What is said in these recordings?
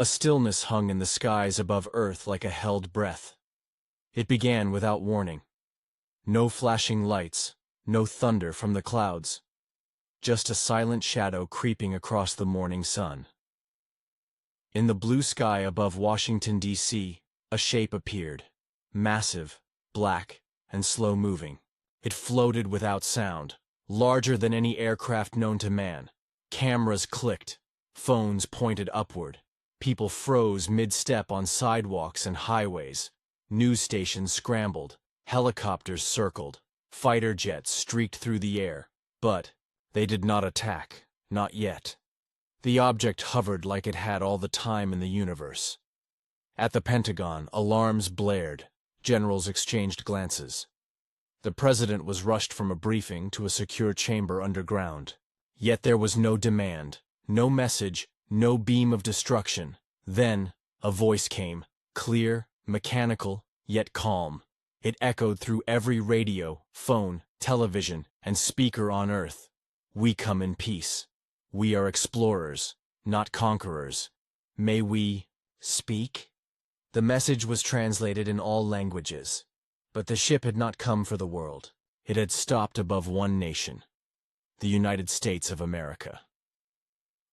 A stillness hung in the skies above Earth like a held breath. It began without warning. No flashing lights, no thunder from the clouds. Just a silent shadow creeping across the morning sun. In the blue sky above Washington, D.C., a shape appeared. Massive, black, and slow-moving. It floated without sound, larger than any aircraft known to man. Cameras clicked, phones pointed upward. People froze mid-step on sidewalks and highways. News stations scrambled, helicopters circled, fighter jets streaked through the air. But they did not attack, not yet. The object hovered like it had all the time in the universe. At the Pentagon, alarms blared. Generals exchanged glances. The president was rushed from a briefing to a secure chamber underground. Yet there was no demand, no message, no beam of destruction. Then, a voice came, clear, mechanical, yet calm. It echoed through every radio, phone, television, and speaker on Earth. We come in peace. We are explorers, not conquerors. May we speak? The message was translated in all languages. But the ship had not come for the world. It had stopped above one nation, the United States of America.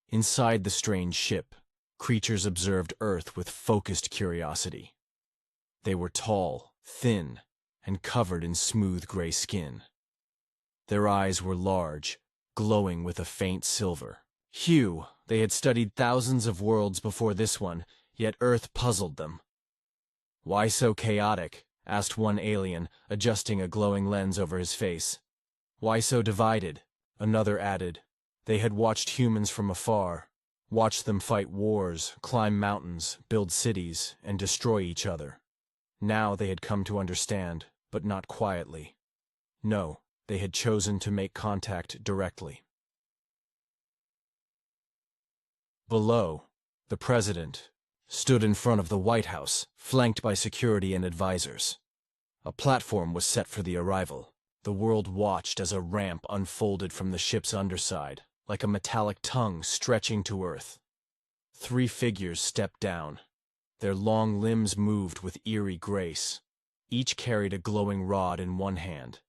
Inside the strange ship, creatures observed Earth with focused curiosity. They were tall, thin, and covered in smooth gray skin. Their eyes were large, glowing with a faint silver hue. They had studied thousands of worlds before this one, yet Earth puzzled them. "Why so chaotic?" asked one alien, adjusting a glowing lens over his face. "Why so divided?" another added. They had watched humans from afar, watched them fight wars, climb mountains, build cities, and destroy each other. Now they had come to understand, but not quietly. No, they had chosen to make contact directly. Below, the president stood in front of the White House, flanked by security and advisors. A platform was set for the arrival. The world watched as a ramp unfolded from the ship's underside, like a metallic tongue stretching to Earth. 3 figures stepped down. Their long limbs moved with eerie grace. Each carried a glowing rod in one hand,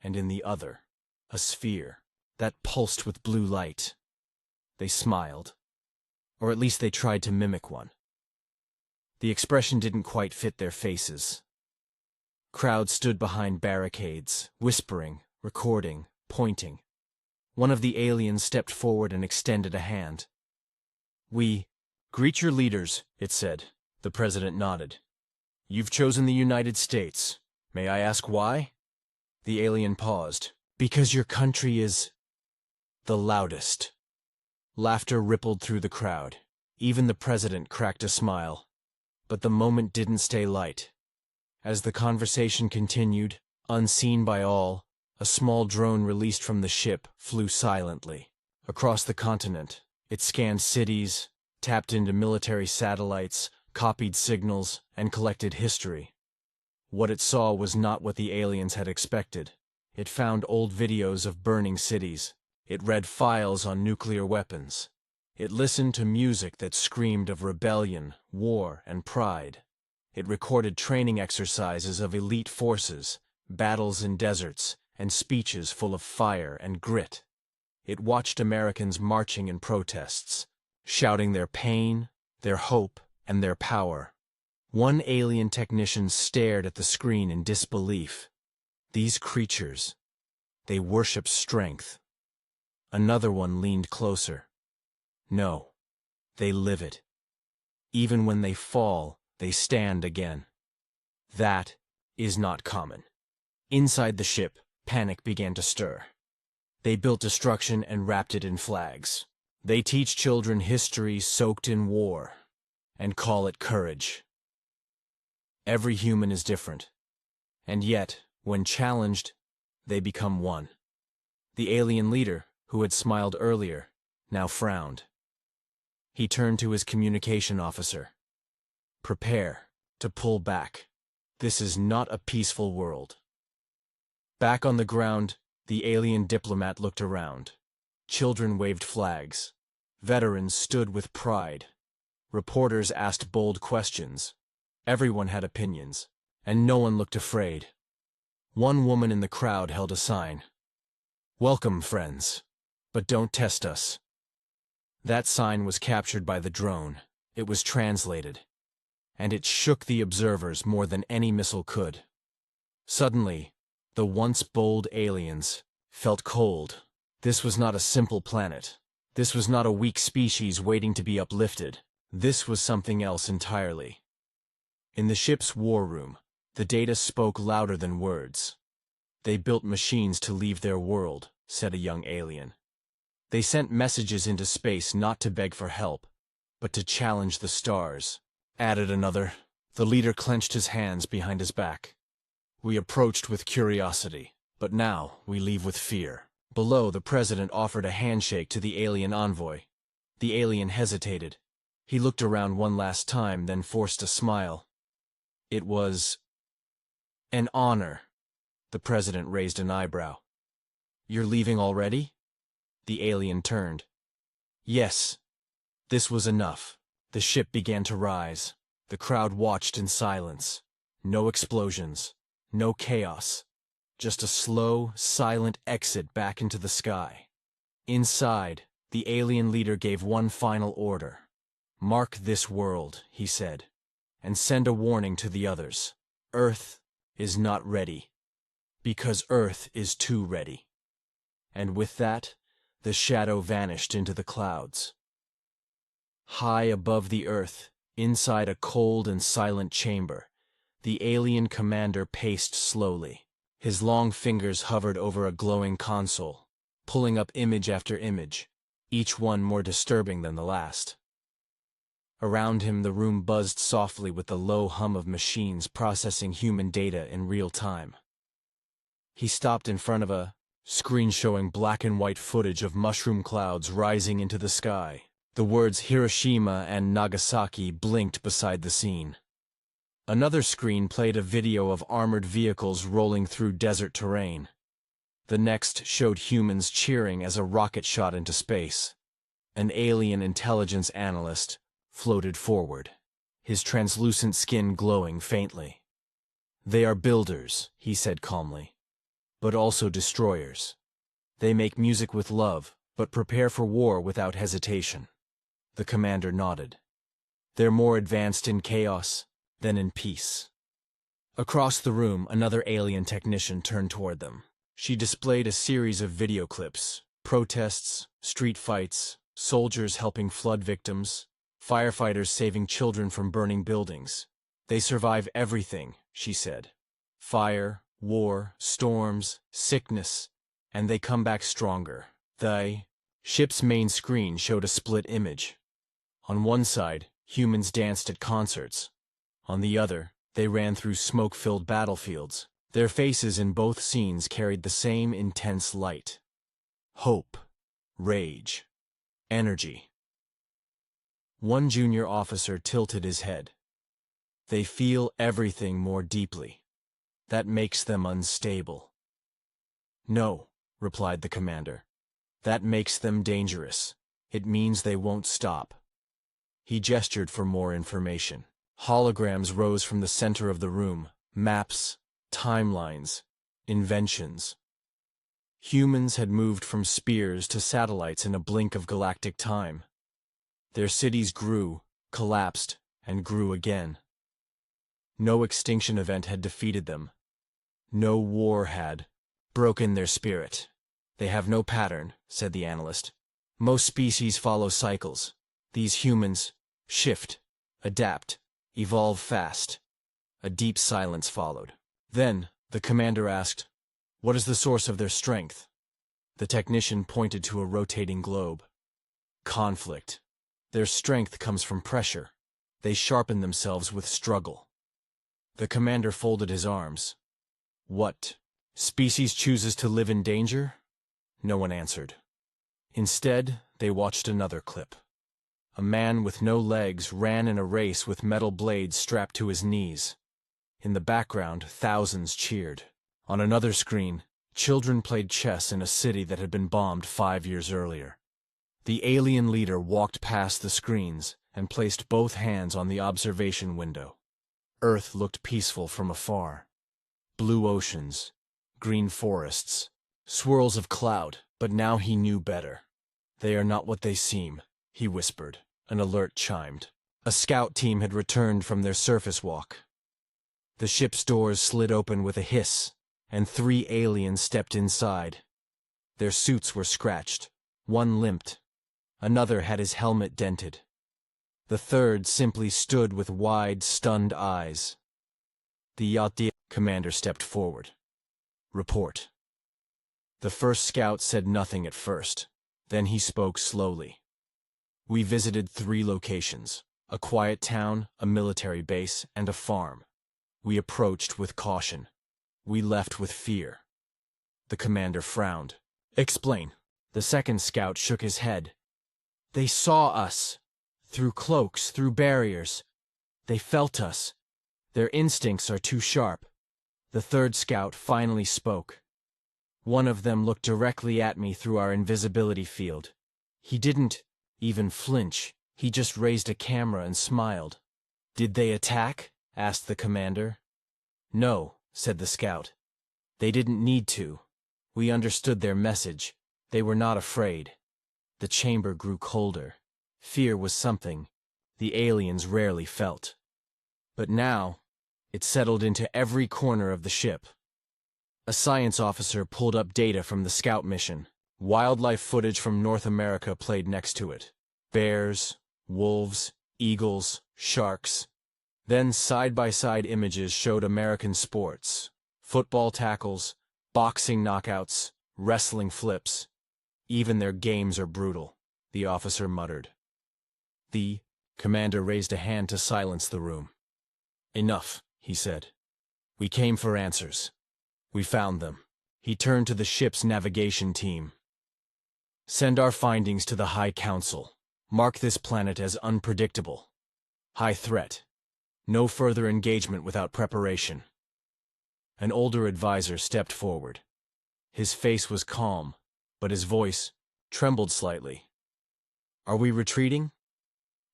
and in the other, a sphere that pulsed with blue light. They smiled, or at least they tried to mimic one. The expression didn't quite fit their faces. Crowds stood behind barricades, whispering, recording, pointing. One of the aliens stepped forward and extended a hand. "We greet your leaders," it said. The president nodded. "You've chosen the United States. May I ask why?" The alien paused. "Because your country is the loudest." Laughter rippled through the crowd. Even the president cracked a smile. But the moment didn't stay light. As the conversation continued, unseen by all, a small drone released from the ship flew silently. Across the continent, it scanned cities, tapped into military satellites, copied signals, and collected history. What it saw was not what the aliens had expected. It found old videos of burning cities. It read files on nuclear weapons. It listened to music that screamed of rebellion, war, and pride. It recorded training exercises of elite forces, battles in deserts, and speeches full of fire and grit. It watched Americans marching in protests, shouting their pain, their hope, and their power. One alien technician stared at the screen in disbelief. These creatures, they worship strength. Another one leaned closer. No, they live it. Even when they fall, they stand again. That is not common. Inside the ship, panic began to stir. They built destruction and wrapped it in flags. They teach children history soaked in war, and call it courage. Every human is different, and yet, when challenged, they become one. The alien leader, who had smiled earlier, now frowned. He turned to his communication officer. "Prepare to pull back. This is not a peaceful world." Back on the ground, the alien diplomat looked around. Children waved flags. Veterans stood with pride. Reporters asked bold questions. Everyone had opinions, and no one looked afraid. One woman in the crowd held a sign. "Welcome, friends, but don't test us." That sign was captured by the drone. It was translated, and it shook the observers more than any missile could. Suddenly, the once bold aliens felt cold. This was not a simple planet. This was not a weak species waiting to be uplifted. This was something else entirely. In the ship's war room, the data spoke louder than words. "They built machines to leave their world," said a young alien. "They sent messages into space not to beg for help, but to challenge the stars," added another. The leader clenched his hands behind his back. "We approached with curiosity, but now we leave with fear." Below, the president offered a handshake to the alien envoy. The alien hesitated. He looked around one last time, then forced a smile. "It was an honor." The president raised an eyebrow. "You're leaving already?" The alien turned. "Yes." This was enough. The ship began to rise. The crowd watched in silence. No explosions. No chaos. Just a slow, silent exit back into the sky. Inside, the alien leader gave one final order. "Mark this world," he said, "and send a warning to the others. Earth is not ready, because Earth is too ready." And with that, the shadow vanished into the clouds. High above the Earth, inside a cold and silent chamber, the alien commander paced slowly. His long fingers hovered over a glowing console, pulling up image after image, each one more disturbing than the last. Around him, the room buzzed softly with the low hum of machines processing human data in real time. He stopped in front of a screen showing black and white footage of mushroom clouds rising into the sky. The words Hiroshima and Nagasaki blinked beside the scene. Another screen played a video of armored vehicles rolling through desert terrain. The next showed humans cheering as a rocket shot into space. An alien intelligence analyst floated forward, his translucent skin glowing faintly. "They are builders," he said calmly, "but also destroyers. They make music with love, but prepare for war without hesitation." The commander nodded. "They're more advanced in chaos than in peace." Across the room, another alien technician turned toward them. She displayed a series of video clips: protests, street fights, soldiers helping flood victims, firefighters saving children from burning buildings. "They survive everything," she said. "Fire, war, storms, sickness, and they come back stronger." The ship's main screen showed a split image. On one side, humans danced at concerts. On the other, they ran through smoke-filled battlefields. Their faces in both scenes carried the same intense light. Hope, rage, energy. One junior officer tilted his head. "They feel everything more deeply. That makes them unstable." "No," replied the commander. "That makes them dangerous. It means they won't stop." He gestured for more information. Holograms rose from the center of the room, maps, timelines, inventions. Humans had moved from spears to satellites in a blink of galactic time. Their cities grew, collapsed, and grew again. No extinction event had defeated them. No war had broken their spirit. "They have no pattern," said the analyst. "Most species follow cycles. These humans shift, adapt, evolve fast." A deep silence followed. Then, the commander asked, "What is the source of their strength?" The technician pointed to a rotating globe. "Conflict. Their strength comes from pressure. They sharpen themselves with struggle." The commander folded his arms. "What species chooses to live in danger?" No one answered. Instead, they watched another clip. A man with no legs ran in a race with metal blades strapped to his knees. In the background, thousands cheered. On another screen, children played chess in a city that had been bombed 5 years earlier. The alien leader walked past the screens and placed both hands on the observation window. Earth looked peaceful from afar. Blue oceans, green forests, swirls of cloud, but now he knew better. "They are not what they seem," he whispered. An alert chimed. A scout team had returned from their surface walk. The ship's doors slid open with a hiss, and 3 aliens stepped inside. Their suits were scratched. One limped. Another had his helmet dented. The third simply stood with wide, stunned eyes. The yacht commander stepped forward. "Report." The first scout said nothing at first. Then he spoke slowly. "We visited 3 locations: a quiet town, a military base, and a farm. We approached with caution. We left with fear." The commander frowned. "Explain." The second scout shook his head. "They saw us. Through cloaks, through barriers. They felt us. Their instincts are too sharp." The third scout finally spoke. "One of them looked directly at me through our invisibility field. He didn't even flinch. He just raised a camera and smiled." "Did they attack?" asked the commander. "No," said the scout. "They didn't need to. We understood their message. They were not afraid." The chamber grew colder. Fear was something the aliens rarely felt. But now, it settled into every corner of the ship. A science officer pulled up data from the scout mission. Wildlife footage from North America played next to it. Bears, wolves, eagles, sharks. Then side-by-side images showed American sports. Football tackles, boxing knockouts, wrestling flips. "Even their games are brutal," the officer muttered. The commander raised a hand to silence the room. "Enough," he said. "We came for answers. We found them." He turned to the ship's navigation team. "Send our findings to the High Council. Mark this planet as unpredictable. High threat. No further engagement without preparation." An older advisor stepped forward. His face was calm, but his voice trembled slightly. "Are we retreating?"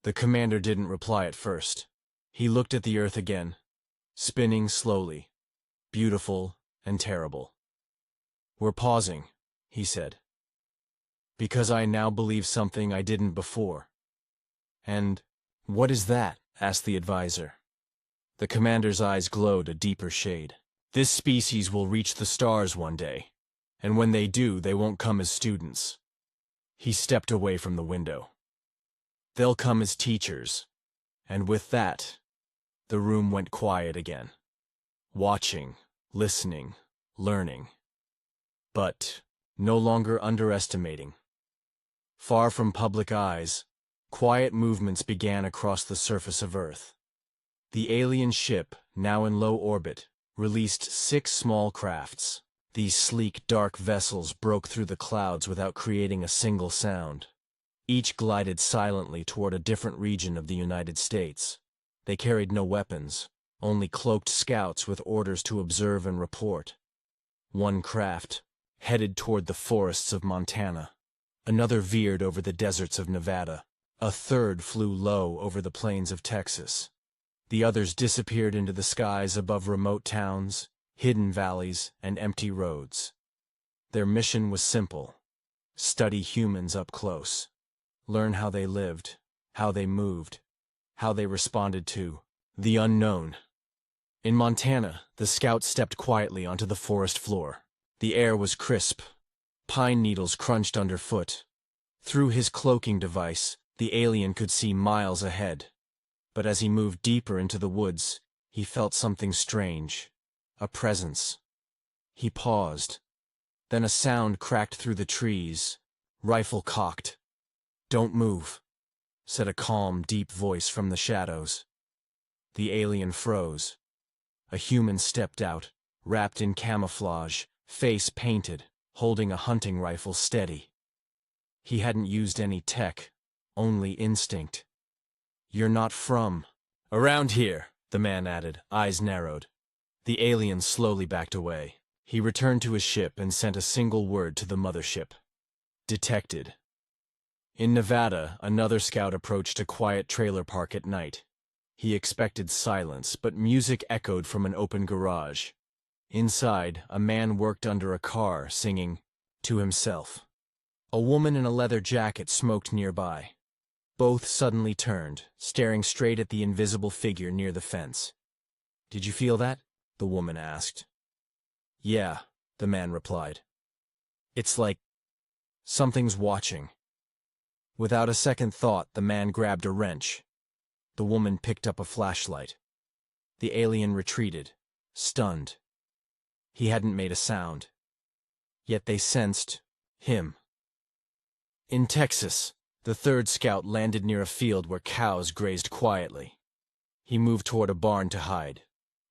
The commander didn't reply at first. He looked at the Earth again, spinning slowly, beautiful and terrible. "We're pausing," he said. "Because I now believe something I didn't before." "And what is that?" asked the advisor. The commander's eyes glowed a deeper shade. "This species will reach the stars one day, and when they do, they won't come as students." He stepped away from the window. "They'll come as teachers." And with that, the room went quiet again. Watching, listening, learning. But no longer underestimating. Far from public eyes, quiet movements began across the surface of Earth. The alien ship, now in low orbit, released 6 small crafts. These sleek, dark vessels broke through the clouds without creating a single sound. Each glided silently toward a different region of the United States. They carried no weapons, only cloaked scouts with orders to observe and report. One craft headed toward the forests of Montana. Another veered over the deserts of Nevada. A third flew low over the plains of Texas. The others disappeared into the skies above remote towns, hidden valleys, and empty roads. Their mission was simple: study humans up close. Learn how they lived, how they moved, how they responded to the unknown. In Montana, the scout stepped quietly onto the forest floor. The air was crisp. Pine needles crunched underfoot. Through his cloaking device, the alien could see miles ahead. But as he moved deeper into the woods, he felt something strange. A presence. He paused. Then a sound cracked through the trees. Rifle cocked. "Don't move," said a calm, deep voice from the shadows. The alien froze. A human stepped out, wrapped in camouflage, face painted, holding a hunting rifle steady. He hadn't used any tech, only instinct. "You're not from around here," the man added, eyes narrowed. The alien slowly backed away. He returned to his ship and sent a single word to the mothership. "Detected." In Nevada, another scout approached a quiet trailer park at night. He expected silence, but music echoed from an open garage. Inside, a man worked under a car, singing to himself. A woman in a leather jacket smoked nearby. Both suddenly turned, staring straight at the invisible figure near the fence. "Did you feel that?" the woman asked. "Yeah," the man replied. "It's like something's watching." Without a second thought, the man grabbed a wrench. The woman picked up a flashlight. The alien retreated, stunned. He hadn't made a sound. Yet they sensed him. In Texas, the third scout landed near a field where cows grazed quietly. He moved toward a barn to hide,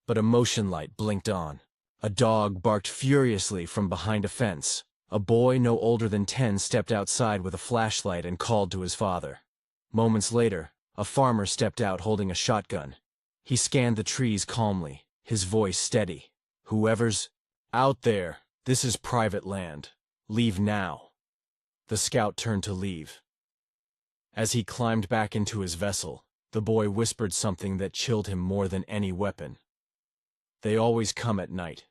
but a motion light blinked on. A dog barked furiously from behind a fence. A boy no older than 10 stepped outside with a flashlight and called to his father. Moments later, a farmer stepped out holding a shotgun. He scanned the trees calmly, his voice steady. "Whoever's out there, this is private land. Leave now." The scout turned to leave. As he climbed back into his vessel, the boy whispered something that chilled him more than any weapon. "They always come at night.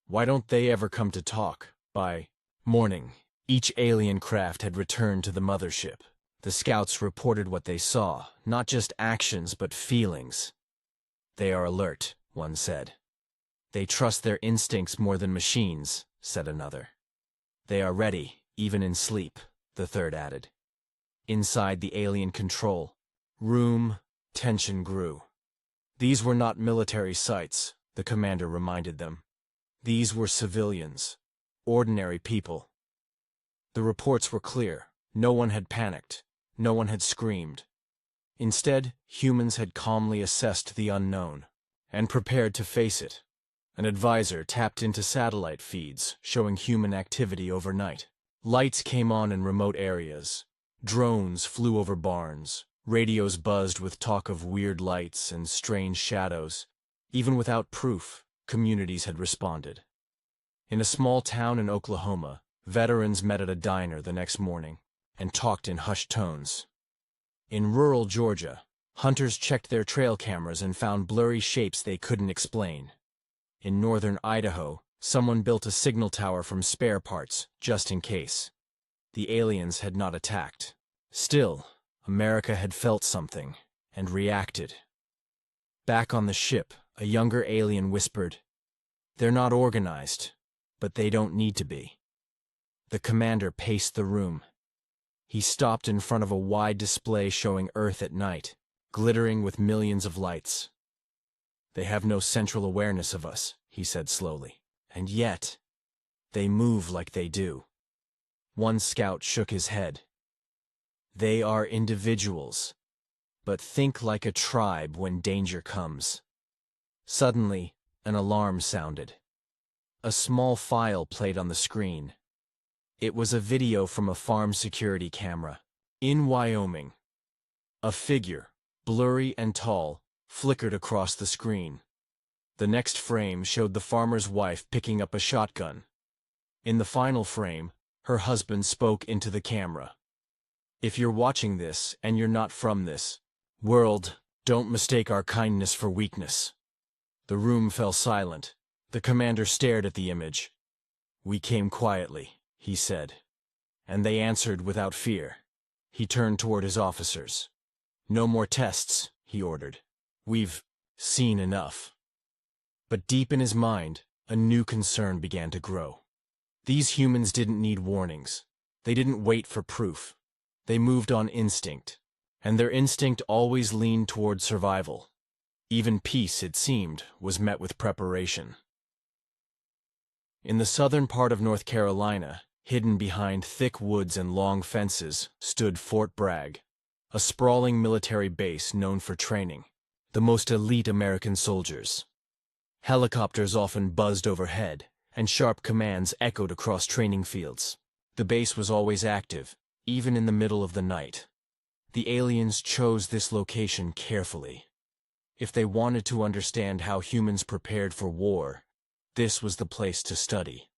Why don't they ever come to talk?" By morning, each alien craft had returned to the mothership. The scouts reported what they saw, not just actions but feelings. "They are alert," one said. "They trust their instincts more than machines," said another. "They are ready, even in sleep," the third added. Inside the alien control room, tension grew. These were not military sites, the commander reminded them. These were civilians, ordinary people. The reports were clear. No one had panicked. No one had screamed. Instead, humans had calmly assessed the unknown and prepared to face it. An advisor tapped into satellite feeds, showing human activity overnight. Lights came on in remote areas. Drones flew over barns. Radios buzzed with talk of weird lights and strange shadows. Even without proof, communities had responded. In a small town in Oklahoma, veterans met at a diner the next morning and talked in hushed tones. In rural Georgia, hunters checked their trail cameras and found blurry shapes they couldn't explain. In northern Idaho, someone built a signal tower from spare parts, just in case. The aliens had not attacked. Still, America had felt something and reacted. Back on the ship, a younger alien whispered, "They're not organized, but they don't need to be." The commander paced the room. He stopped in front of a wide display showing Earth at night, glittering with millions of lights. "They have no central awareness of us," he said slowly. "And yet, they move like they do." One scout shook his head. "They are individuals, but think like a tribe when danger comes." Suddenly, an alarm sounded. A small file played on the screen. It was a video from a farm security camera. In Wyoming, a figure, blurry and tall, flickered across the screen. The next frame showed the farmer's wife picking up a shotgun. In the final frame, her husband spoke into the camera. "If you're watching this and you're not from this world, don't mistake our kindness for weakness." The room fell silent. The commander stared at the image. "We came quietly," he said. "And they answered without fear." He turned toward his officers. "No more tests," he ordered. "We've seen enough." But deep in his mind, a new concern began to grow. These humans didn't need warnings. They didn't wait for proof. They moved on instinct. And their instinct always leaned toward survival. Even peace, it seemed, was met with preparation. In the southern part of North Carolina, hidden behind thick woods and long fences, stood Fort Bragg, a sprawling military base known for training the most elite American soldiers. Helicopters often buzzed overhead, and sharp commands echoed across training fields. The base was always active, even in the middle of the night. The aliens chose this location carefully. If they wanted to understand how humans prepared for war, this was the place to study.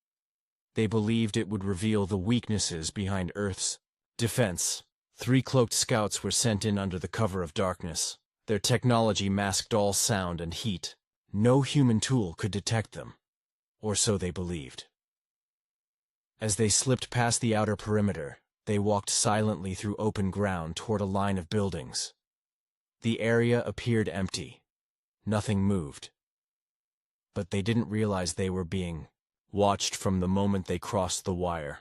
They believed it would reveal the weaknesses behind Earth's defense. 3 cloaked scouts were sent in under the cover of darkness. Their technology masked all sound and heat. No human tool could detect them, or so they believed. As they slipped past the outer perimeter, they walked silently through open ground toward a line of buildings. The area appeared empty. Nothing moved. But they didn't realize they were being watched from the moment they crossed the wire.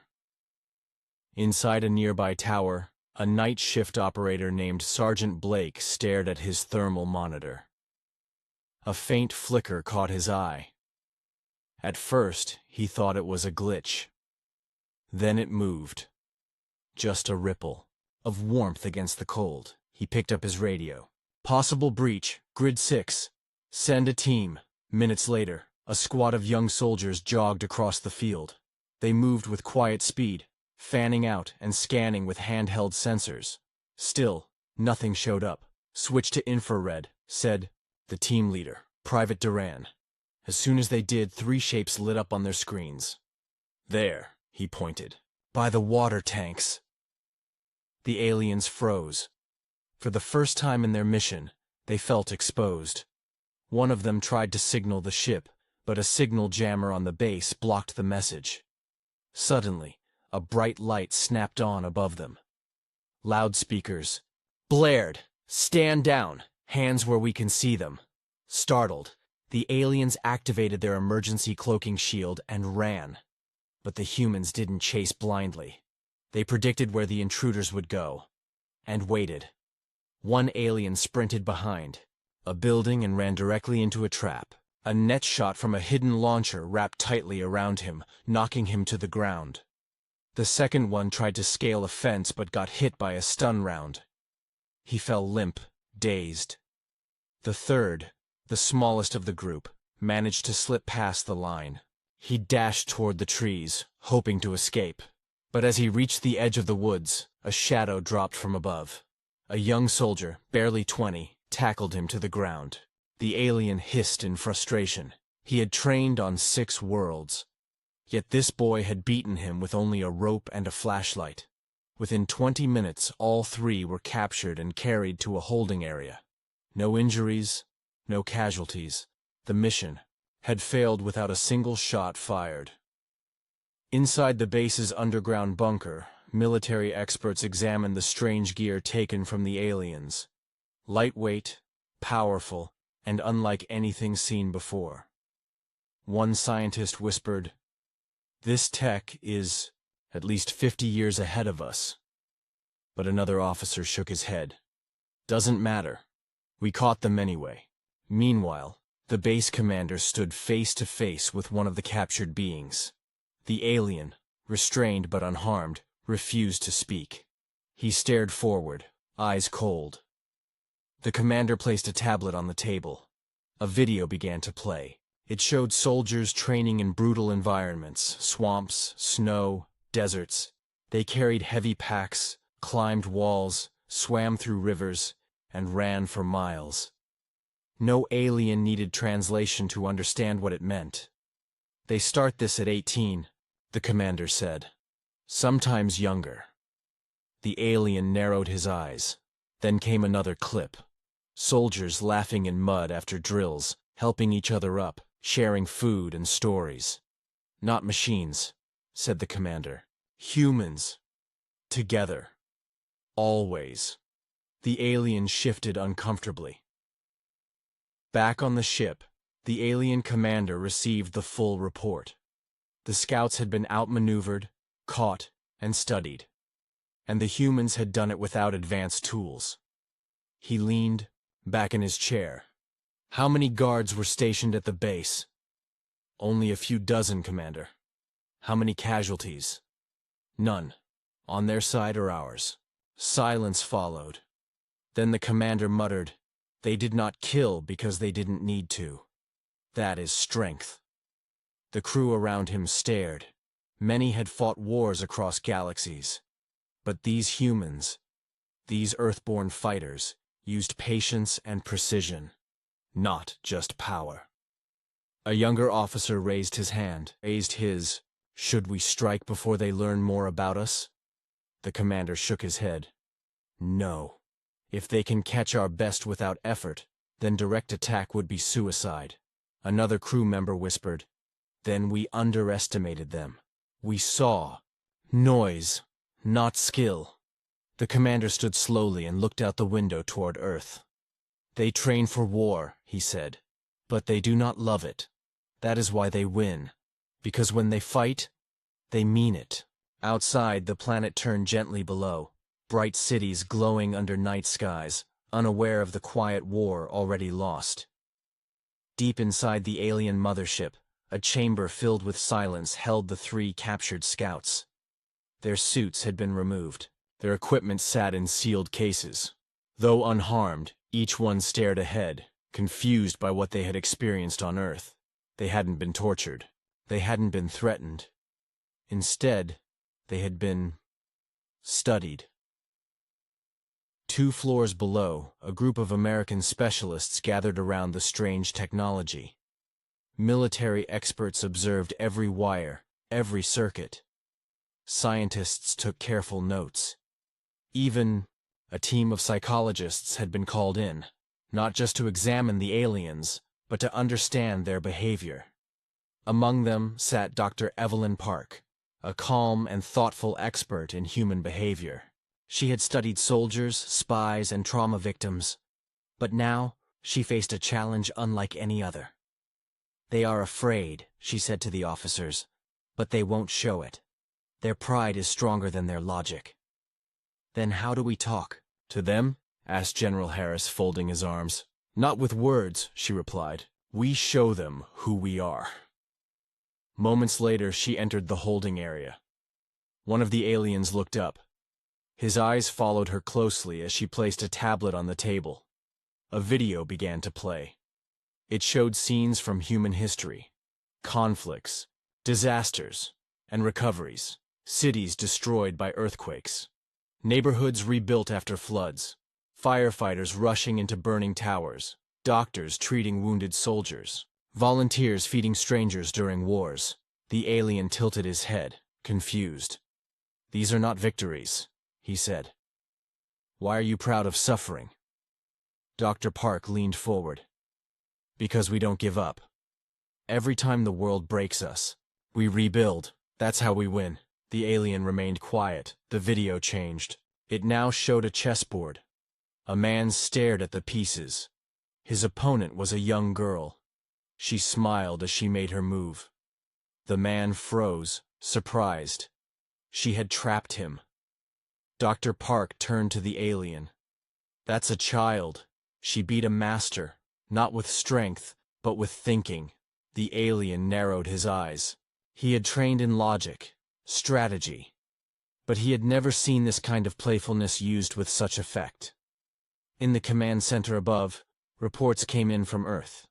Inside a nearby tower, a night shift operator named Sergeant Blake stared at his thermal monitor. A faint flicker caught his eye. At first, he thought it was a glitch. Then it moved. Just a ripple of warmth against the cold. He picked up his radio. Possible breach, Grid 6. Send a team. Minutes later, a squad of young soldiers jogged across the field. They moved with quiet speed, fanning out and scanning with handheld sensors. Still, nothing showed up. Switch to infrared, said the team leader, Private Duran. As soon as they did, 3 shapes lit up on their screens. There, he pointed. By the water tanks. The aliens froze. For the first time in their mission, they felt exposed. One of them tried to signal the ship, but a signal jammer on the base blocked the message. Suddenly, a bright light snapped on above them. Loudspeakers blared. Stand down. Hands where we can see them. Startled, the aliens activated their emergency cloaking shield and ran. But the humans didn't chase blindly. They predicted where the intruders would go, and waited. One alien sprinted behind a building and ran directly into a trap. A net shot from a hidden launcher wrapped tightly around him, knocking him to the ground. The second one tried to scale a fence but got hit by a stun round. He fell limp, dazed. The third, the smallest of the group, managed to slip past the line. He dashed toward the trees, hoping to escape. But as he reached the edge of the woods, a shadow dropped from above. A young soldier, barely 20, tackled him to the ground. The alien hissed in frustration. He had trained on 6 worlds. Yet this boy had beaten him with only a rope and a flashlight. Within 20 minutes, all 3 were captured and carried to a holding area. No injuries, no casualties. The mission had failed without a single shot fired. Inside the base's underground bunker, military experts examined the strange gear taken from the aliens. Lightweight, powerful, and unlike anything seen before. One scientist whispered, "This tech is at least 50 years ahead of us." But another officer shook his head. "Doesn't matter. We caught them anyway." Meanwhile, the base commander stood face to face with one of the captured beings. The alien, restrained but unharmed, refused to speak. He stared forward, eyes cold. The commander placed a tablet on the table. A video began to play. It showed soldiers training in brutal environments, swamps, snow, deserts. They carried heavy packs, climbed walls, swam through rivers, and ran for miles. No alien needed translation to understand what it meant. "They start this at 18, the commander said. "Sometimes younger." The alien narrowed his eyes. Then came another clip. Soldiers laughing in mud after drills, helping each other up, sharing food and stories. "Not machines," said the commander. "Humans. Together. Always." The alien shifted uncomfortably. Back on the ship, the alien commander received the full report. The scouts had been outmaneuvered, caught, and studied. And the humans had done it without advanced tools. He leaned back in his chair. "How many guards were stationed at the base?" "Only a few dozen, Commander." "How many casualties?" "None. On their side or ours." Silence followed. Then the commander muttered, "They did not kill because they didn't need to. That is strength." The crew around him stared. Many had fought wars across galaxies. But these humans, these Earthborn fighters, used patience and precision, not just power. A younger officer raised his hand, "Should we strike before they learn more about us?" The commander shook his head. No. If they can catch our best without effort, then direct attack would be suicide. Another crew member whispered. Then we underestimated them. We saw noise, not skill. The commander stood slowly and looked out the window toward Earth. They train for war, he said, but they do not love it. That is why they win. Because when they fight, they mean it. Outside, the planet turned gently below, bright cities glowing under night skies, unaware of the quiet war already lost. Deep inside the alien mothership, a chamber filled with silence held the 3 captured scouts. Their suits had been removed. Their equipment sat in sealed cases. Though unharmed, each one stared ahead, confused by what they had experienced on Earth. They hadn't been tortured. They hadn't been threatened. Instead, they had been studied. 2 floors below, a group of American specialists gathered around the strange technology. Military experts observed every wire, every circuit. Scientists took careful notes. Even a team of psychologists had been called in, not just to examine the aliens, but to understand their behavior. Among them sat Dr. Evelyn Park, a calm and thoughtful expert in human behavior. She had studied soldiers, spies, and trauma victims, but now she faced a challenge unlike any other. They are afraid, she said to the officers, but they won't show it. Their pride is stronger than their logic. Then how do we talk? To them? Asked General Harris, folding his arms. Not with words, she replied. We show them who we are. Moments later, she entered the holding area. One of the aliens looked up. His eyes followed her closely as she placed a tablet on the table. A video began to play. It showed scenes from human history, conflicts, disasters, and recoveries, cities destroyed by earthquakes, neighborhoods rebuilt after floods, firefighters rushing into burning towers, doctors treating wounded soldiers, volunteers feeding strangers during wars. The alien tilted his head, confused. These are not victories, he said. Why are you proud of suffering? Dr. Park leaned forward. Because we don't give up. Every time the world breaks us, we rebuild. That's how we win. The alien remained quiet. The video changed. It now showed a chessboard. A man stared at the pieces. His opponent was a young girl. She smiled as she made her move. The man froze, surprised. She had trapped him. Dr. Park turned to the alien. That's a child. She beat a master, not with strength, but with thinking. The alien narrowed his eyes. He had trained in logic, strategy, but he had never seen this kind of playfulness used with such effect. In the command center above, reports came in from Earth.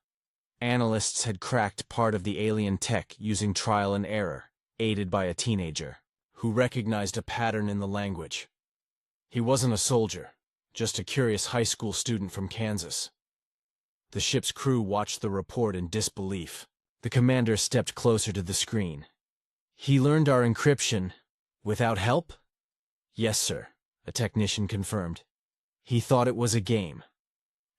Analysts had cracked part of the alien tech using trial and error, aided by a teenager, who recognized a pattern in the language. He wasn't a soldier, just a curious high school student from Kansas. The ship's crew watched the report in disbelief. The commander stepped closer to the screen. He learned our encryption without help? Yes, sir, a technician confirmed. He thought it was a game.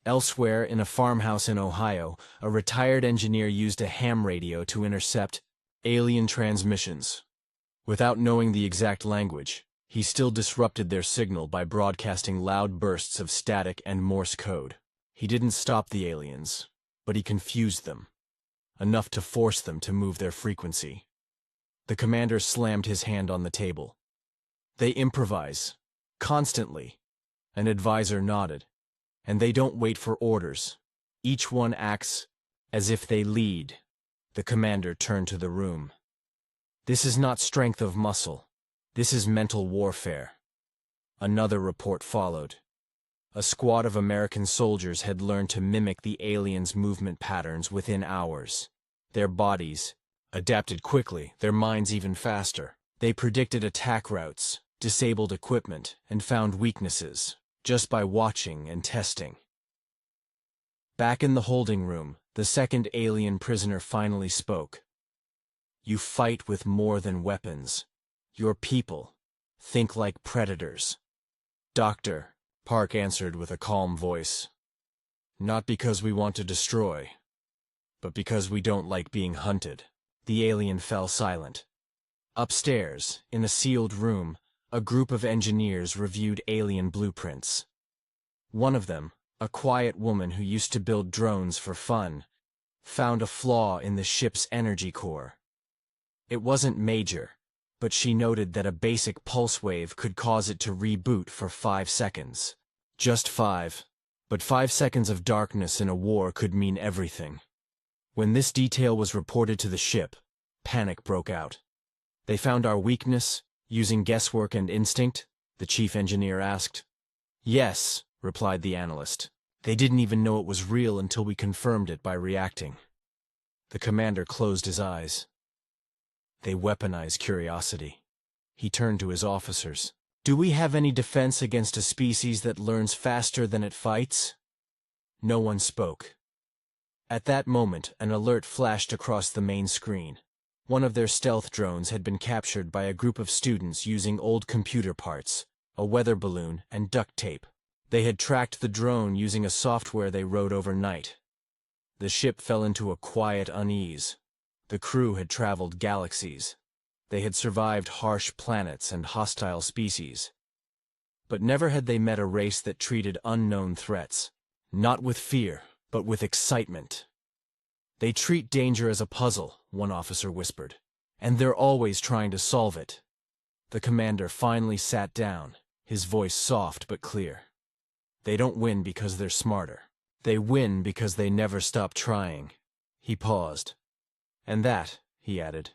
Elsewhere, in a farmhouse in Ohio, a retired engineer used a ham radio to intercept alien transmissions. Without knowing the exact language, he still disrupted their signal by broadcasting loud bursts of static and Morse code. He didn't stop the aliens, but he confused them, enough to force them to move their frequency. The commander slammed his hand on the table. They improvise, constantly. An advisor nodded. And they don't wait for orders. Each one acts as if they lead. The commander turned to the room. This is not strength of muscle. This is mental warfare. Another report followed. A squad of American soldiers had learned to mimic the aliens' movement patterns within hours. Their bodies adapted quickly, their minds even faster. They predicted attack routes, disabled equipment, and found weaknesses, just by watching and testing. Back in the holding room, the second alien prisoner finally spoke. You fight with more than weapons. Your people think like predators. Doctor, Park answered with a calm voice. Not because we want to destroy, but because we don't like being hunted. The alien fell silent. Upstairs, in a sealed room, a group of engineers reviewed alien blueprints. One of them, a quiet woman who used to build drones for fun, found a flaw in the ship's energy core. It wasn't major, but she noted that a basic pulse wave could cause it to reboot for 5 seconds. Just 5. But 5 seconds of darkness in a war could mean everything. When this detail was reported to the ship, panic broke out. They found our weakness, using guesswork and instinct? The chief engineer asked. Yes, replied the analyst. They didn't even know it was real until we confirmed it by reacting. The commander closed his eyes. They weaponize curiosity. He turned to his officers. Do we have any defense against a species that learns faster than it fights? No one spoke. At that moment, an alert flashed across the main screen. One of their stealth drones had been captured by a group of students using old computer parts, a weather balloon, and duct tape. They had tracked the drone using a software they wrote overnight. The ship fell into a quiet unease. The crew had traveled galaxies. They had survived harsh planets and hostile species. But never had they met a race that treated unknown threats, not with fear, but with excitement. They treat danger as a puzzle, one officer whispered, and they're always trying to solve it. The commander finally sat down, his voice soft but clear. They don't win because they're smarter. They win because they never stop trying. He paused. And that, he added,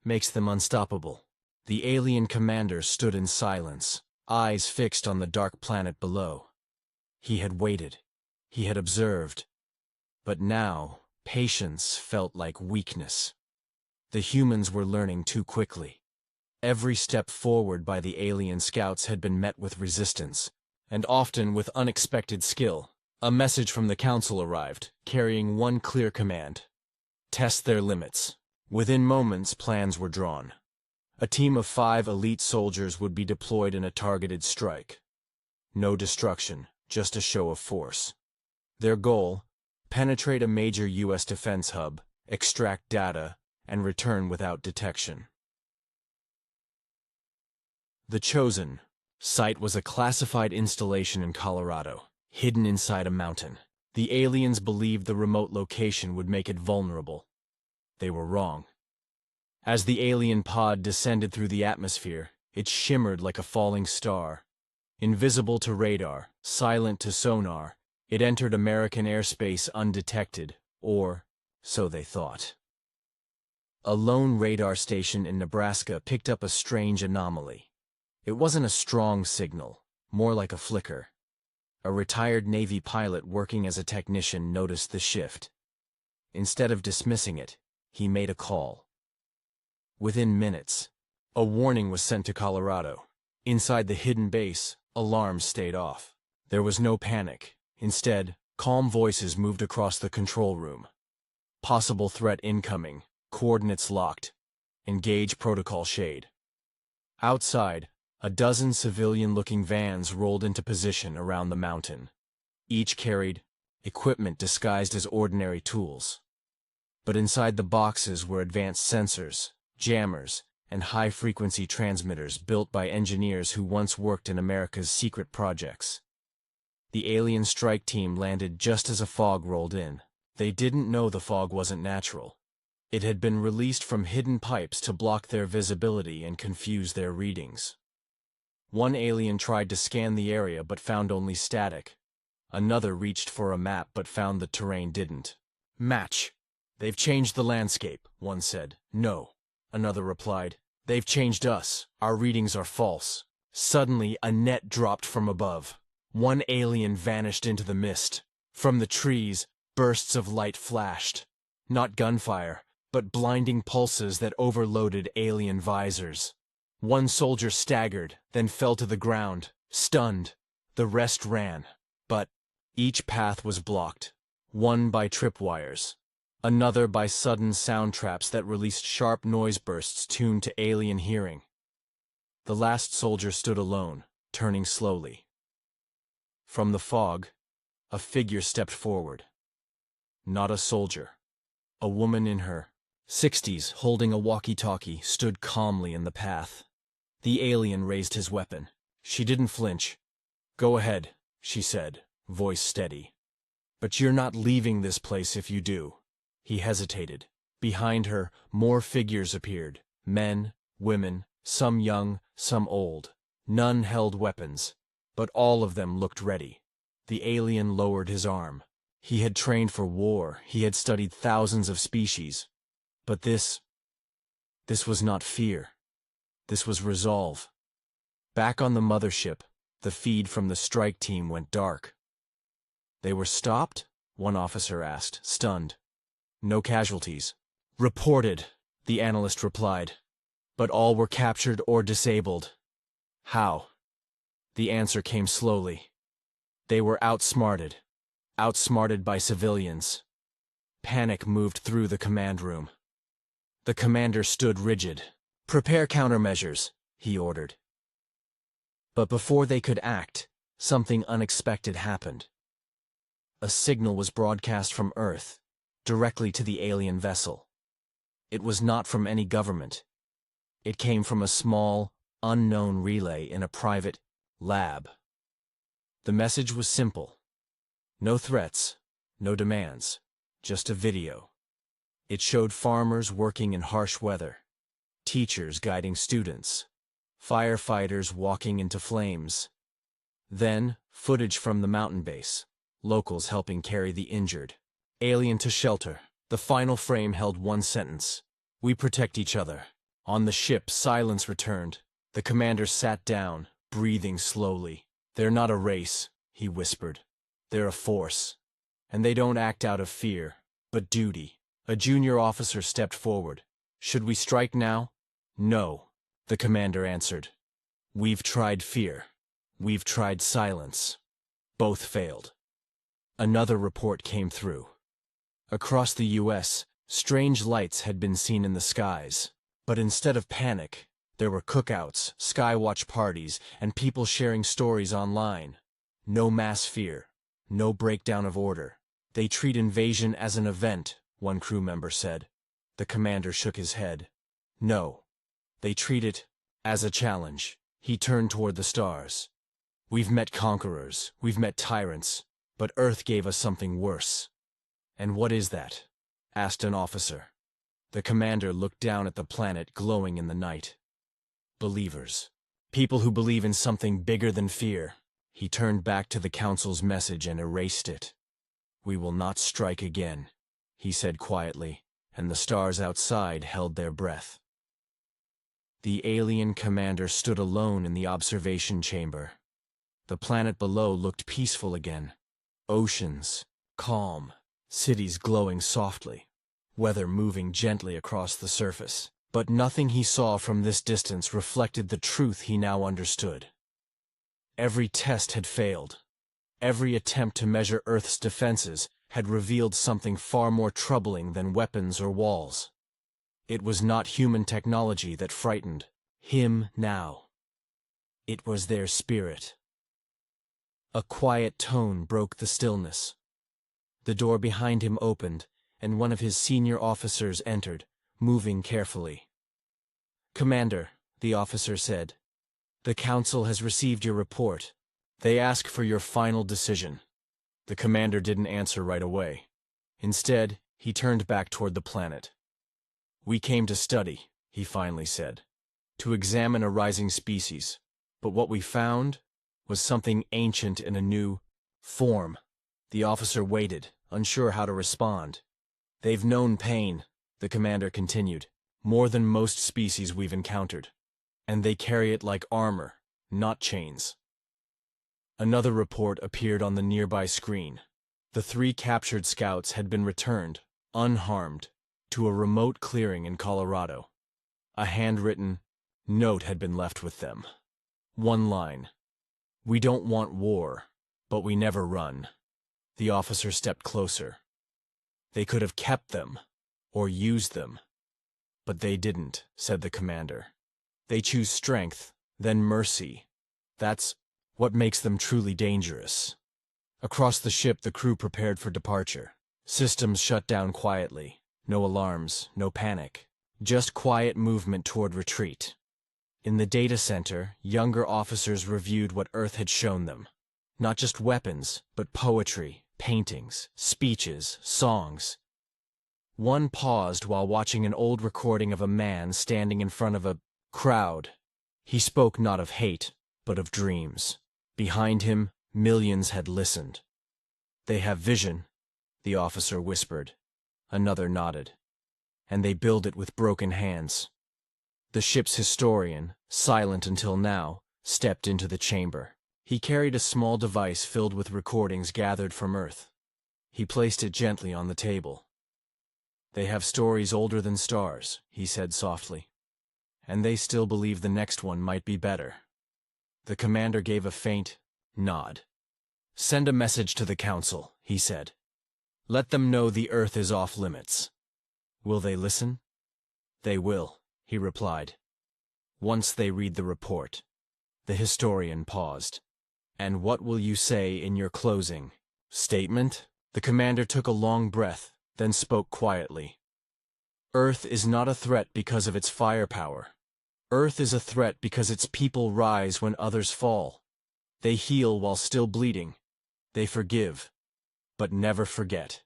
makes them unstoppable. The alien commander stood in silence, eyes fixed on the dark planet below. He had waited. He had observed. But now, patience felt like weakness. The humans were learning too quickly. Every step forward by the alien scouts had been met with resistance, and often with unexpected skill. A message from the council arrived, carrying one clear command: test their limits. Within moments, plans were drawn. A team of 5 elite soldiers would be deployed in a targeted strike. No destruction, just a show of force. Their goal: penetrate a major U.S. defense hub, extract data, and return without detection. The chosen site was a classified installation in Colorado, hidden inside a mountain. The aliens believed the remote location would make it vulnerable. They were wrong. As the alien pod descended through the atmosphere, it shimmered like a falling star. Invisible to radar, silent to sonar, it entered American airspace undetected, or so they thought. A lone radar station in Nebraska picked up a strange anomaly. It wasn't a strong signal, more like a flicker. A retired Navy pilot working as a technician noticed the shift. Instead of dismissing it, he made a call. Within minutes, a warning was sent to Colorado. Inside the hidden base, alarms stayed off. There was no panic. Instead, calm voices moved across the control room. Possible threat incoming, coordinates locked. Engage protocol shade. Outside, a dozen civilian-looking vans rolled into position around the mountain. Each carried equipment disguised as ordinary tools. But inside the boxes were advanced sensors, jammers, and high-frequency transmitters built by engineers who once worked in America's secret projects. The alien strike team landed just as a fog rolled in. They didn't know the fog wasn't natural. It had been released from hidden pipes to block their visibility and confuse their readings. One alien tried to scan the area but found only static. Another reached for a map but found the terrain didn't match. They've changed the landscape, one said. No, another replied. They've changed us. Our readings are false. Suddenly, a net dropped from above. One alien vanished into the mist. From the trees, bursts of light flashed. Not gunfire, but blinding pulses that overloaded alien visors. One soldier staggered, then fell to the ground, stunned. The rest ran. But each path was blocked. One by tripwires. Another by sudden sound traps that released sharp noise bursts tuned to alien hearing. The last soldier stood alone, turning slowly. From the fog, a figure stepped forward. Not a soldier. A woman in her 60s, holding a walkie-talkie, stood calmly in the path. The alien raised his weapon. She didn't flinch. "Go ahead," she said, voice steady. "But you're not leaving this place if you do." He hesitated. Behind her, more figures appeared. Men, women, some young, some old. None held weapons, but all of them looked ready. The alien lowered his arm. He had trained for war, he had studied thousands of species. But this was not fear. This was resolve. Back on the mothership, the feed from the strike team went dark. "They were stopped?" one officer asked, stunned. "No casualties." "Reported," the analyst replied. "But all were captured or disabled." "How?" The answer came slowly. "They were outsmarted. Outsmarted by civilians." Panic moved through the command room. The commander stood rigid. "Prepare countermeasures," he ordered. But before they could act, something unexpected happened. A signal was broadcast from Earth, directly to the alien vessel. It was not from any government. It came from a small, unknown relay in a private lab. The message was simple. No threats, no demands, just a video. It showed farmers working in harsh weather, teachers guiding students, firefighters walking into flames. Then, footage from the mountain base, locals helping carry the injured. "Alien to shelter." The final frame held one sentence. "We protect each other." On the ship, silence returned. The commander sat down, breathing slowly. "They're not a race," he whispered. "They're a force. And they don't act out of fear, but duty." A junior officer stepped forward. "Should we strike now?" "No," the commander answered. "We've tried fear. We've tried silence. Both failed." Another report came through. Across the U.S., strange lights had been seen in the skies. But instead of panic, there were cookouts, skywatch parties, and people sharing stories online. No mass fear. No breakdown of order. "They treat invasion as an event," one crew member said. The commander shook his head. "No. They treat it as a challenge." He turned toward the stars. "We've met conquerors, we've met tyrants, but Earth gave us something worse." "And what is that?" asked an officer. The commander looked down at the planet glowing in the night. "Believers. People who believe in something bigger than fear." He turned back to the council's message and erased it. "We will not strike again," he said quietly, and the stars outside held their breath. The alien commander stood alone in the observation chamber. The planet below looked peaceful again. Oceans, calm, cities glowing softly, weather moving gently across the surface. But nothing he saw from this distance reflected the truth he now understood. Every test had failed. Every attempt to measure Earth's defenses had revealed something far more troubling than weapons or walls. It was not human technology that frightened him now. It was their spirit. A quiet tone broke the stillness. The door behind him opened, and one of his senior officers entered, moving carefully. "Commander," the officer said, "the council has received your report. They ask for your final decision." The commander didn't answer right away. Instead, he turned back toward the planet. "We came to study," he finally said, "to examine a rising species. But what we found was something ancient in a new form." The officer waited, unsure how to respond. "They've known pain," the commander continued, "more than most species we've encountered. And they carry it like armor, not chains." Another report appeared on the nearby screen. The 3 captured scouts had been returned, unharmed, to a remote clearing in Colorado. A handwritten note had been left with them. One line: "We don't want war, but we never run." The officer stepped closer. "They could have kept them, or used them. But they didn't," said the commander. "They choose strength, then mercy. That's what makes them truly dangerous." Across the ship, the crew prepared for departure. Systems shut down quietly. No alarms, no panic. Just quiet movement toward retreat. In the data center, younger officers reviewed what Earth had shown them. Not just weapons, but poetry, paintings, speeches, songs. One paused while watching an old recording of a man standing in front of a crowd. He spoke not of hate, but of dreams. Behind him, millions had listened. "They have vision," the officer whispered. Another nodded. "And they build it with broken hands." The ship's historian, silent until now, stepped into the chamber. He carried a small device filled with recordings gathered from Earth. He placed it gently on the table. "They have stories older than stars," he said softly. "And they still believe the next one might be better." The commander gave a faint nod. "Send a message to the council," he said. "Let them know the Earth is off limits." "Will they listen?" "They will," he replied. "Once they read the report." The historian paused. "And what will you say in your closing statement?" The commander took a long breath, then spoke quietly. "Earth is not a threat because of its firepower. Earth is a threat because its people rise when others fall. They heal while still bleeding. They forgive, but never forget."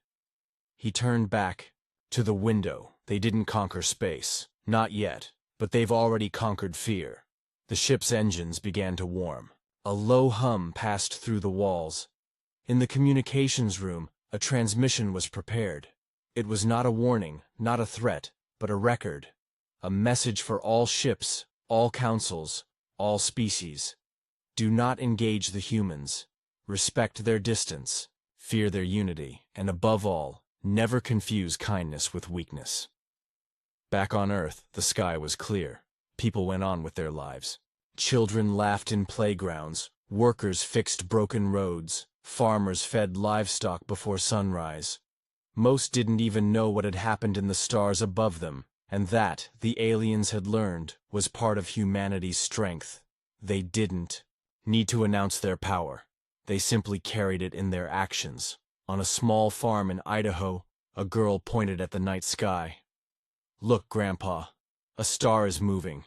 He turned back to the window. "They didn't conquer space. Not yet, but they've already conquered fear." The ship's engines began to warm. A low hum passed through the walls. In the communications room, a transmission was prepared. It was not a warning, not a threat, but a record. A message for all ships, all councils, all species. Do not engage the humans. Respect their distance. Fear their unity. And above all, never confuse kindness with weakness. Back on Earth, the sky was clear. People went on with their lives. Children laughed in playgrounds. Workers fixed broken roads. Farmers fed livestock before sunrise. Most didn't even know what had happened in the stars above them, and that, the aliens had learned, was part of humanity's strength. They didn't need to announce their power. They simply carried it in their actions. On a small farm in Idaho, a girl pointed at the night sky. "Look, Grandpa, a star is moving."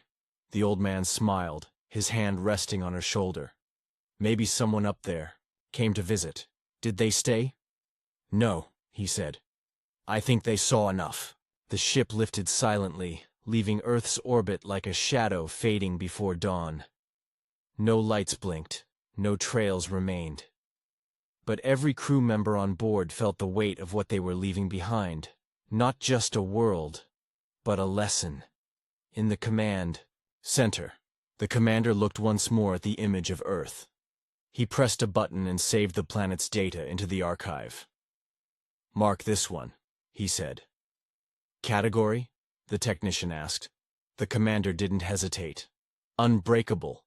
The old man smiled, his hand resting on her shoulder. "Maybe someone up there came to visit. Did they stay?" "No," he said. "I think they saw enough." The ship lifted silently, leaving Earth's orbit like a shadow fading before dawn. No lights blinked, no trails remained. But every crew member on board felt the weight of what they were leaving behind. Not just a world, but a lesson. In the command center, the commander looked once more at the image of Earth. He pressed a button and saved the planet's data into the archive. "Mark this one," he said. "Category?" the technician asked. The commander didn't hesitate. "Unbreakable,"